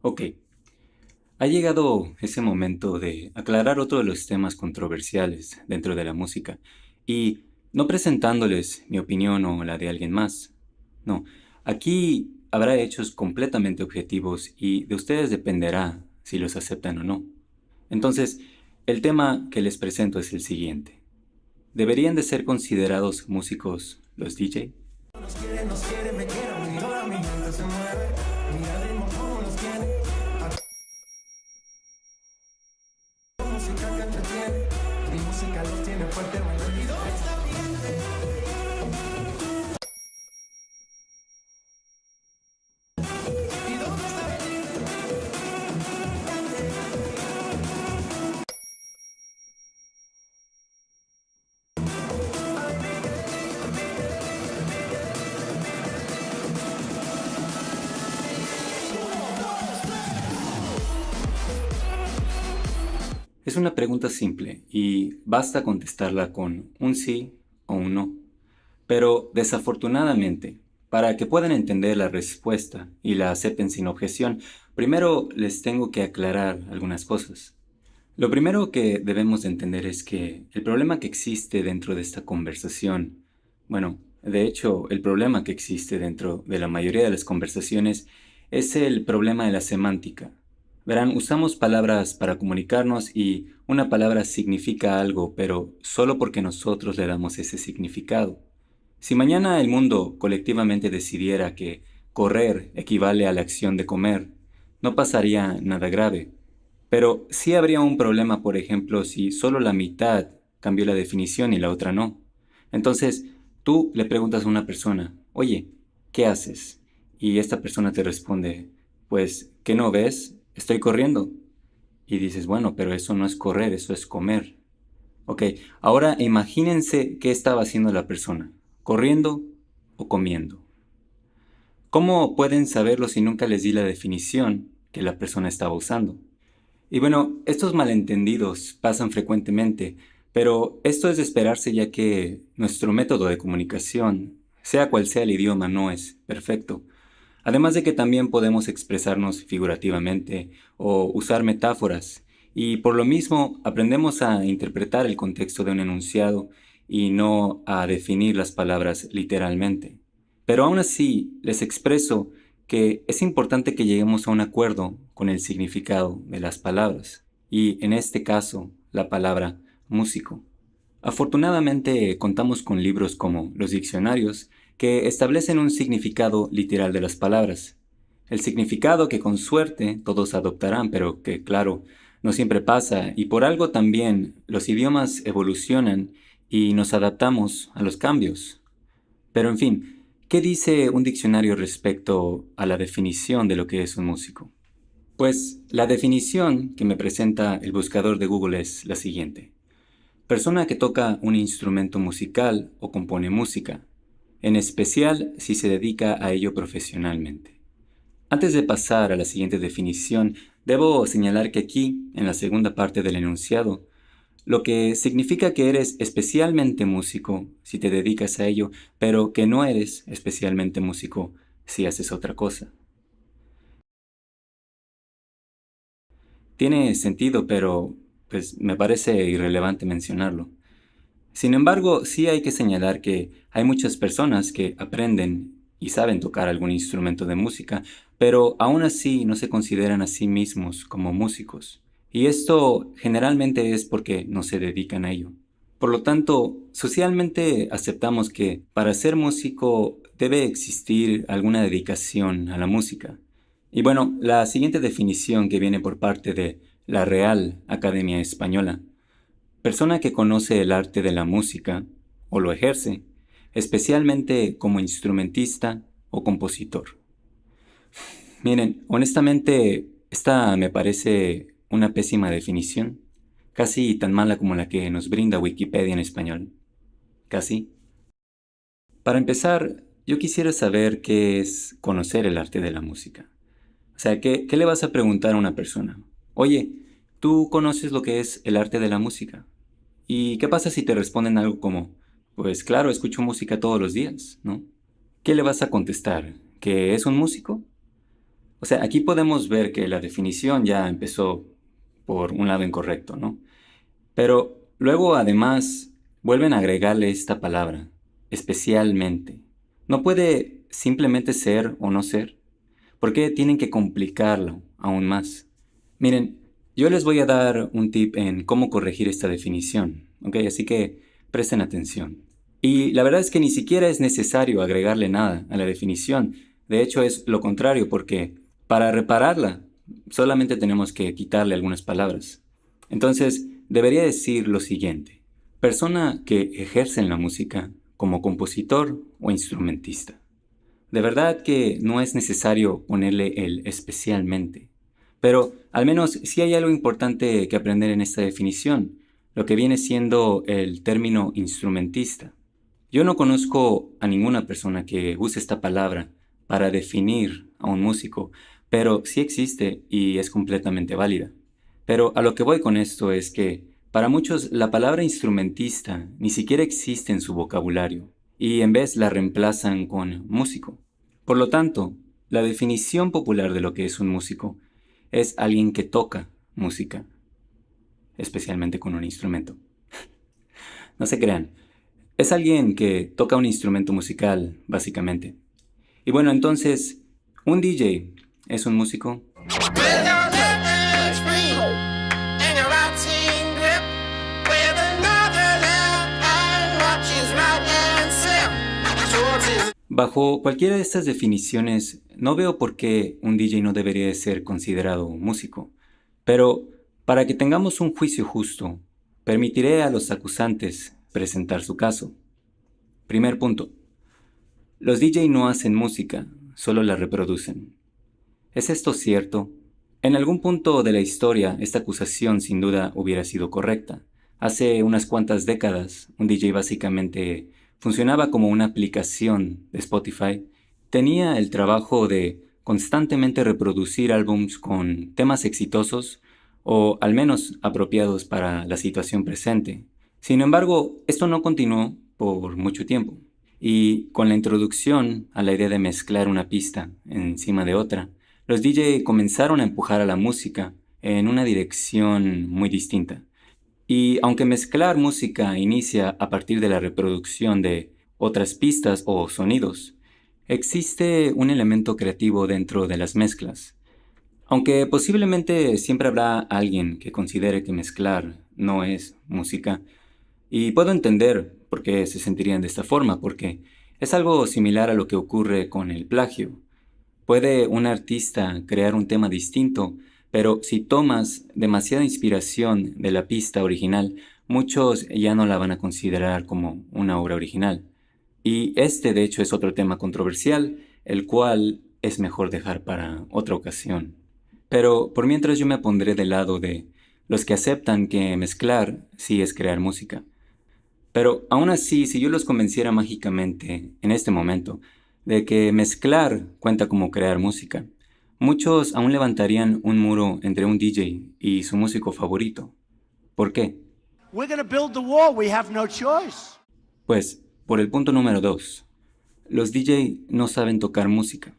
Ok, ha llegado ese momento de aclarar otro de los temas controversiales dentro de la música y no presentándoles mi opinión o la de alguien más. No, aquí habrá hechos completamente objetivos y de ustedes dependerá si los aceptan o no. Entonces, el tema que les presento es el siguiente. ¿Deberían de ser considerados músicos los DJ? Nos quiere, me quiere, mi toda mi mente se mueve. Mira el ritmo como nos tiene. A música que entretiene. Mi música los tiene fuerte bailando. ¿Y dónde está mi gente? ¿Y dónde está mi Es una pregunta simple y basta contestarla con un sí o un no. Pero desafortunadamente, para que puedan entender la respuesta y la acepten sin objeción, primero les tengo que aclarar algunas cosas. Lo primero que debemos de entender es que el problema que existe dentro de esta conversación, bueno, de hecho, el problema que existe dentro de la mayoría de las conversaciones es el problema de la semántica. Verán, usamos palabras para comunicarnos y una palabra significa algo, pero solo porque nosotros le damos ese significado. Si mañana el mundo colectivamente decidiera que correr equivale a la acción de comer, no pasaría nada grave. Pero sí habría un problema, por ejemplo, si solo la mitad cambió la definición y la otra no. Entonces, tú le preguntas a una persona, oye, ¿qué haces? Y esta persona te responde, pues, ¿qué no ves? Estoy corriendo. Y dices, bueno, pero eso no es correr, eso es comer. Ok, ahora imagínense qué estaba haciendo la persona, corriendo o comiendo. ¿Cómo pueden saberlo si nunca les di la definición que la persona estaba usando? Y bueno, estos malentendidos pasan frecuentemente, pero esto es de esperarse ya que nuestro método de comunicación, sea cual sea el idioma, no es perfecto. Además de que también podemos expresarnos figurativamente o usar metáforas, y por lo mismo aprendemos a interpretar el contexto de un enunciado y no a definir las palabras literalmente. Pero aún así, les expreso que es importante que lleguemos a un acuerdo con el significado de las palabras, y en este caso, la palabra músico. Afortunadamente contamos con libros como los diccionarios que establecen un significado literal de las palabras. El significado que con suerte todos adoptarán, pero que claro, no siempre pasa y por algo también los idiomas evolucionan y nos adaptamos a los cambios. Pero en fin, ¿qué dice un diccionario respecto a la definición de lo que es un músico? Pues la definición que me presenta el buscador de Google es la siguiente. Persona que toca un instrumento musical o compone música, en especial si se dedica a ello profesionalmente. Antes de pasar a la siguiente definición, debo señalar que aquí, en la segunda parte del enunciado, lo que significa que eres especialmente músico si te dedicas a ello, pero que no eres especialmente músico si haces otra cosa. Tiene sentido, pero pues me parece irrelevante mencionarlo. Sin embargo, sí hay que señalar que hay muchas personas que aprenden y saben tocar algún instrumento de música, pero aún así no se consideran a sí mismos como músicos. Y esto generalmente es porque no se dedican a ello. Por lo tanto, socialmente aceptamos que para ser músico debe existir alguna dedicación a la música. Y bueno, la siguiente definición que viene por parte de la Real Academia Española: persona que conoce el arte de la música o lo ejerce, especialmente como instrumentista o compositor. Miren, honestamente, esta me parece una pésima definición, casi tan mala como la que nos brinda Wikipedia en español. Casi. Para empezar, yo quisiera saber qué es conocer el arte de la música. O sea, ¿qué le vas a preguntar a una persona? Oye, ¿tú conoces lo que es el arte de la música? ¿Y qué pasa si te responden algo como, pues claro, escucho música todos los días, ¿no? ¿Qué le vas a contestar? ¿Que es un músico? O sea, aquí podemos ver que la definición ya empezó por un lado incorrecto, ¿no? Pero luego además vuelven a agregarle esta palabra, especialmente. No puede simplemente ser o no ser. ¿Por qué tienen que complicarlo aún más? Miren, yo les voy a dar un tip en cómo corregir esta definición, ¿ok? Así que presten atención. Y la verdad es que ni siquiera es necesario agregarle nada a la definición. De hecho, es lo contrario, porque para repararla solamente tenemos que quitarle algunas palabras. Entonces, debería decir lo siguiente: persona que ejerce en la música como compositor o instrumentista. De verdad que no es necesario ponerle el especialmente. Pero al menos sí hay algo importante que aprender en esta definición, lo que viene siendo el término instrumentista. Yo no conozco a ninguna persona que use esta palabra para definir a un músico, pero sí existe y es completamente válida. Pero a lo que voy con esto es que para muchos la palabra instrumentista ni siquiera existe en su vocabulario y en vez la reemplazan con músico. Por lo tanto, la definición popular de lo que es un músico es alguien que toca música, especialmente con un instrumento. No se crean, es alguien que toca un instrumento musical, básicamente. Y bueno, entonces, ¿un DJ es un músico? Bajo cualquiera de estas definiciones, no veo por qué un DJ no debería de ser considerado un músico. Pero, para que tengamos un juicio justo, permitiré a los acusantes presentar su caso. Primer punto. Los DJ no hacen música, solo la reproducen. ¿Es esto cierto? En algún punto de la historia, esta acusación sin duda hubiera sido correcta. Hace unas cuantas décadas, un DJ básicamente funcionaba como una aplicación de Spotify. Tenía el trabajo de constantemente reproducir álbums con temas exitosos o al menos apropiados para la situación presente. Sin embargo, esto no continuó por mucho tiempo. Y con la introducción a la idea de mezclar una pista encima de otra, los DJ comenzaron a empujar a la música en una dirección muy distinta. Y aunque mezclar música inicia a partir de la reproducción de otras pistas o sonidos, existe un elemento creativo dentro de las mezclas. Aunque posiblemente siempre habrá alguien que considere que mezclar no es música, y puedo entender por qué se sentirían de esta forma, porque es algo similar a lo que ocurre con el plagio. Puede un artista crear un tema distinto, pero si tomas demasiada inspiración de la pista original, muchos ya no la van a considerar como una obra original. Y este, de hecho, es otro tema controversial, el cual es mejor dejar para otra ocasión. Pero por mientras yo me pondré del lado de los que aceptan que mezclar sí es crear música. Pero aún así, si yo los convenciera mágicamente, en este momento, de que mezclar cuenta como crear música, muchos aún levantarían un muro entre un DJ y su músico favorito. ¿Por qué? We're gonna build the wall. We have no choice. Pues, por el punto número 2, los DJ no saben tocar música.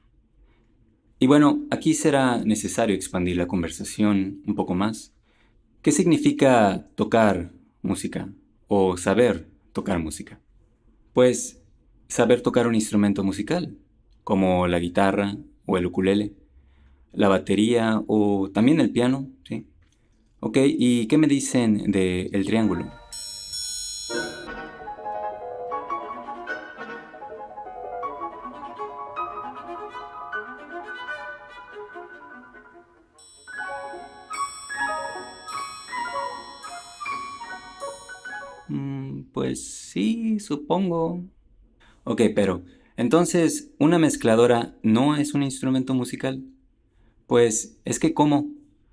Y bueno, aquí será necesario expandir la conversación un poco más. ¿Qué significa tocar música o saber tocar música? Pues saber tocar un instrumento musical, como la guitarra o el ukulele, la batería o también el piano, ¿sí? Ok, ¿y qué me dicen de el triángulo? Pues sí, supongo. Ok, pero entonces, ¿una mezcladora no es un instrumento musical? Pues es que ¿cómo?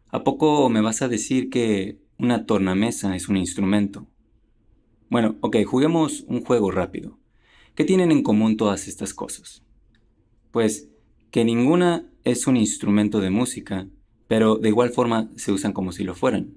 ¿A poco me vas a decir que una tornamesa es un instrumento? Bueno, ok, juguemos un juego rápido. ¿Qué tienen en común todas estas cosas? Pues que ninguna es un instrumento de música, pero de igual forma se usan como si lo fueran.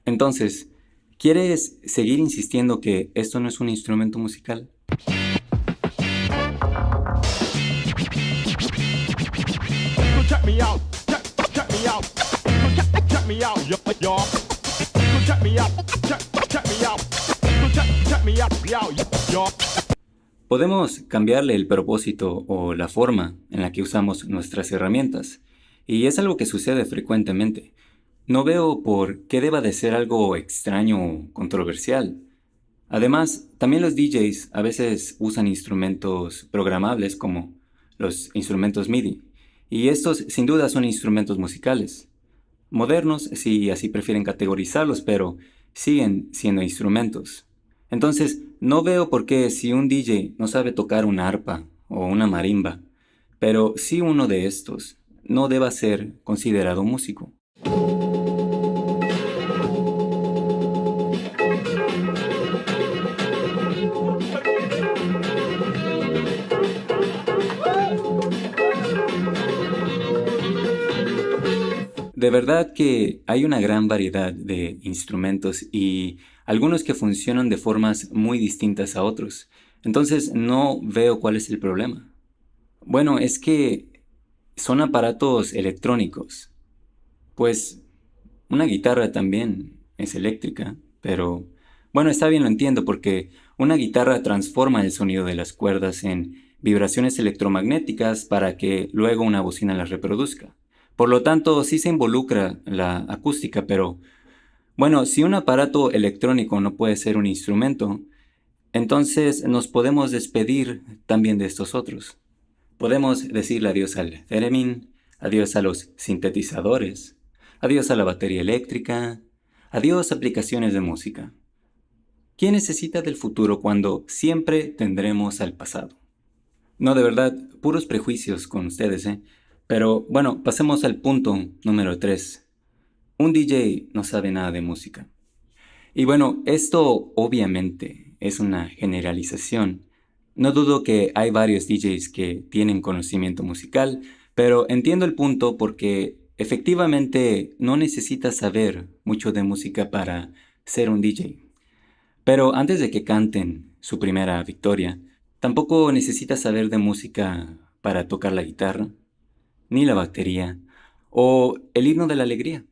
Entonces, ¿quieres seguir insistiendo que esto no es un instrumento musical? Check me out, check me out, check me out, yo. Check me out, check me out, check me out, yo. Podemos cambiarle el propósito o la forma en la que usamos nuestras herramientas, y es algo que sucede frecuentemente. No veo por qué deba de ser algo extraño o controversial. Además, también los DJs a veces usan instrumentos programables como los instrumentos MIDI, y estos sin duda son instrumentos musicales. Modernos, si así prefieren categorizarlos, pero siguen siendo instrumentos. Entonces, no veo por qué si un DJ no sabe tocar una arpa o una marimba, pero sí uno de estos, no deba ser considerado músico. De verdad que hay una gran variedad de instrumentos y algunos que funcionan de formas muy distintas a otros. Entonces no veo cuál es el problema. Bueno, es que son aparatos electrónicos. Pues una guitarra también es eléctrica, pero bueno, está bien, lo entiendo, porque una guitarra transforma el sonido de las cuerdas en vibraciones electromagnéticas para que luego una bocina las reproduzca. Por lo tanto, sí se involucra la acústica, pero bueno, si un aparato electrónico no puede ser un instrumento, entonces nos podemos despedir también de estos otros. Podemos decirle adiós al theremin, adiós a los sintetizadores, adiós a la batería eléctrica, adiós a aplicaciones de música. ¿Quién necesita del futuro cuando siempre tendremos al pasado? No, de verdad, puros prejuicios con ustedes, ¿eh? Pero bueno, pasemos al punto número 3. Un DJ no sabe nada de música. Y bueno, esto obviamente es una generalización. No dudo que hay varios DJs que tienen conocimiento musical, pero entiendo el punto porque efectivamente no necesitas saber mucho de música para ser un DJ. Pero antes de que canten su primera victoria, tampoco necesitas saber de música para tocar la guitarra, ni la batería, o el himno de la alegría.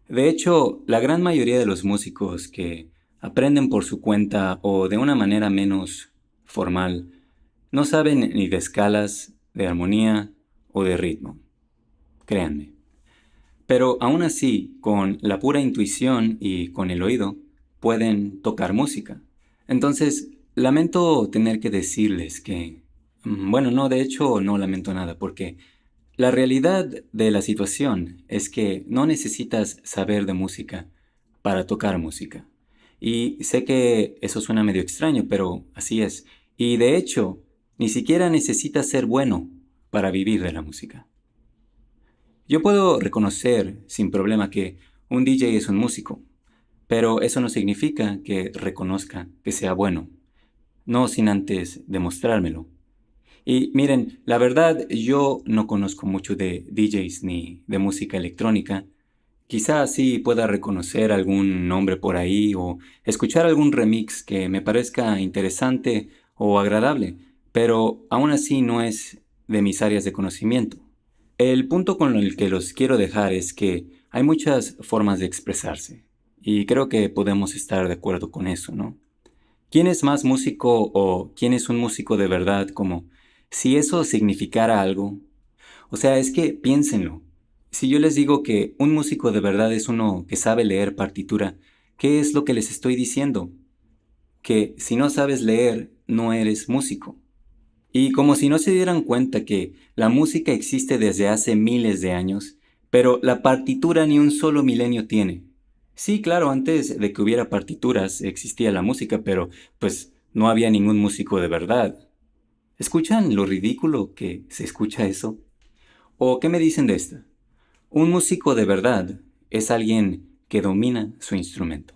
De hecho, la gran mayoría de los músicos que aprenden por su cuenta o de una manera menos formal, no saben ni de escalas, de armonía o de ritmo. Créanme. Pero aún así, con la pura intuición y con el oído, pueden tocar música. Entonces, lamento tener que decirles que... Bueno, no, de hecho no lamento nada, porque la realidad de la situación es que no necesitas saber de música para tocar música. Y sé que eso suena medio extraño, pero así es. Y de hecho, ni siquiera necesitas ser bueno para vivir de la música. Yo puedo reconocer sin problema que un DJ es un músico, pero eso no significa que reconozca que sea bueno, no sin antes demostrármelo. Y miren, la verdad yo no conozco mucho de DJs ni de música electrónica. Quizás sí pueda reconocer algún nombre por ahí o escuchar algún remix que me parezca interesante o agradable, pero aún así no es de mis áreas de conocimiento. El punto con el que los quiero dejar es que hay muchas formas de expresarse y creo que podemos estar de acuerdo con eso, ¿no? ¿Quién es más músico o quién es un músico de verdad? Como si eso significara algo. O sea, es que piénsenlo. Si yo les digo que un músico de verdad es uno que sabe leer partitura, ¿qué es lo que les estoy diciendo? Que si no sabes leer, no eres músico. Y como si no se dieran cuenta que la música existe desde hace miles de años, pero la partitura ni un solo milenio tiene. Sí, claro, antes de que hubiera partituras existía la música, pero pues no había ningún músico de verdad. ¿Escuchan lo ridículo que se escucha eso? ¿O qué me dicen de esta? Un músico de verdad es alguien que domina su instrumento.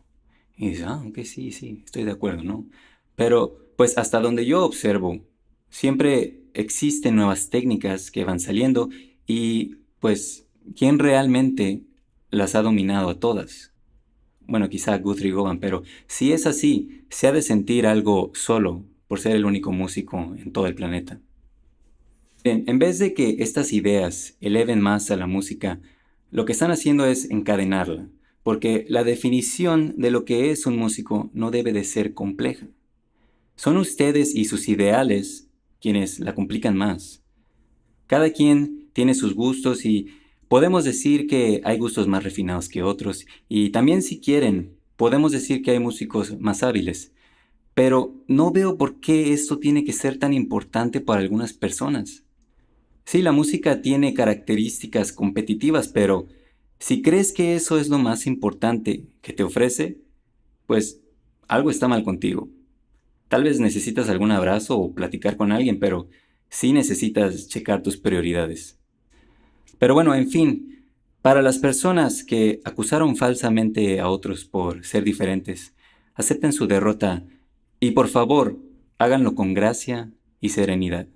Y dices, ok, sí, estoy de acuerdo, ¿no? Pero, pues hasta donde yo observo, siempre existen nuevas técnicas que van saliendo y, pues, ¿quién realmente las ha dominado a todas? bueno, quizá Guthrie Govan, pero si es así, se ha de sentir algo solo por ser el único músico en todo el planeta. Bien, en vez de que estas ideas eleven más a la música, lo que están haciendo es encadenarla, porque la definición de lo que es un músico no debe de ser compleja. Son ustedes y sus ideales quienes la complican más. Cada quien tiene sus gustos y podemos decir que hay gustos más refinados que otros, y también si quieren, podemos decir que hay músicos más hábiles. Pero no veo por qué esto tiene que ser tan importante para algunas personas. Sí, la música tiene características competitivas, pero si crees que eso es lo más importante que te ofrece, pues algo está mal contigo. Tal vez necesitas algún abrazo o platicar con alguien, pero sí necesitas checar tus prioridades. Pero bueno, en fin, para las personas que acusaron falsamente a otros por ser diferentes, acepten su derrota y por favor, háganlo con gracia y serenidad.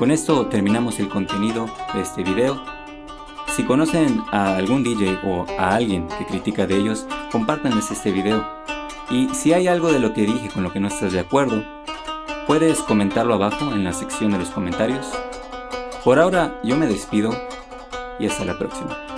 Con esto terminamos el contenido de este video. Si conocen a algún DJ o a alguien que critica de ellos, compártanles este video. Y si hay algo de lo que dije con lo que no estás de acuerdo, puedes comentarlo abajo en la sección de los comentarios. Por ahora yo me despido y hasta la próxima.